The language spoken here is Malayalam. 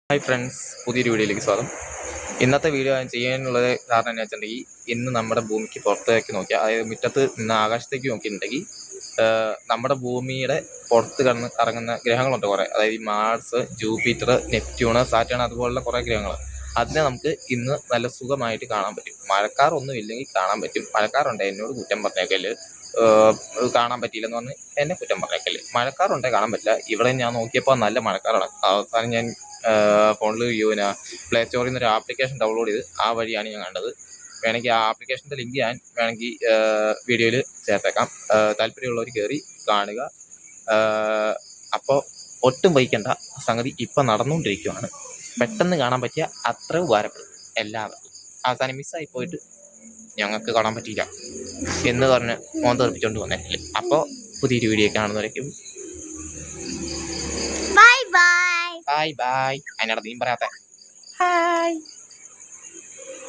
ഹായ് ഫ്രണ്ട്സ്, പുതിയൊരു വീഡിയോയിലേക്ക് സ്വാഗതം. ഇന്നത്തെ വീഡിയോ ഞാൻ ചെയ്യാനുള്ളത് കാരണം എന്താ വെച്ചിട്ടുണ്ടെങ്കിൽ, ഇന്ന് നമ്മുടെ ഭൂമിക്ക് പുറത്തേക്ക് നോക്കിയാൽ, അതായത് മുറ്റത്ത് നിന്ന് ആകാശത്തേക്ക് നോക്കിയിട്ടുണ്ടെങ്കിൽ നമ്മുടെ ഭൂമിയുടെ പുറത്ത് കറങ്ങുന്ന ഗ്രഹങ്ങളുണ്ട് കുറേ. അതായത് ഈ മാർസ്, ജൂപ്പിറ്റർ, നെപ്റ്റ്യൂണ്, സാറ്റേൺ അതുപോലുള്ള കുറേ ഗ്രഹങ്ങൾ. അതിനെ നമുക്ക് ഇന്ന് നല്ല സുഖമായിട്ട് കാണാൻ പറ്റും. മഴക്കാറൊന്നും ഇല്ലെങ്കിൽ കാണാൻ പറ്റും. മഴക്കാറുണ്ട് എന്നോട് കുറ്റം പറഞ്ഞേക്കല്, കാണാൻ പറ്റിയില്ലെന്ന് പറഞ്ഞ് എന്നെ കുറ്റം പറഞ്ഞേക്കല്. മഴക്കാറുണ്ടെങ്കിൽ കാണാൻ പറ്റില്ല. ഇവിടെ ഞാൻ നോക്കിയപ്പോൾ നല്ല മഴക്കാറാണ്. അവസാനം ഞാൻ ഫോണിൽ പ്ലേ സ്റ്റോറിൽ നിന്ന് ഒരു ആപ്ലിക്കേഷൻ ഡൗൺലോഡ് ചെയ്ത് ആ വഴിയാണ് ഞാൻ കണ്ടത്. വേണമെങ്കിൽ ആ ആപ്ലിക്കേഷൻ്റെ ലിങ്ക് ഞാൻ വേണമെങ്കിൽ വീഡിയോയിൽ ചേർത്തേക്കാം. താല്പര്യമുള്ളവർ കയറി കാണുക. അപ്പോൾ ഒട്ടും വൈകേണ്ട, സംഗതി ഇപ്പം നടന്നുകൊണ്ടിരിക്കുകയാണ്. പെട്ടെന്ന് കാണാൻ പറ്റിയ അത്ര ഉപകാരപ്പെടും എല്ലാവർക്കും. അവസാനം മിസ്സായി പോയിട്ട് ഞങ്ങൾക്ക് കാണാൻ പറ്റിയില്ല എന്ന് പറഞ്ഞ് മോൻ തെറിപ്പിച്ചുകൊണ്ട് വന്നിട്ടില്ല. അപ്പോൾ പുതിയൊരു വീഡിയോ കാണുന്നവരേക്കും ബൈ ബൈ. അതിനകത്ത് നീ പറയാത്ത ഹായ്.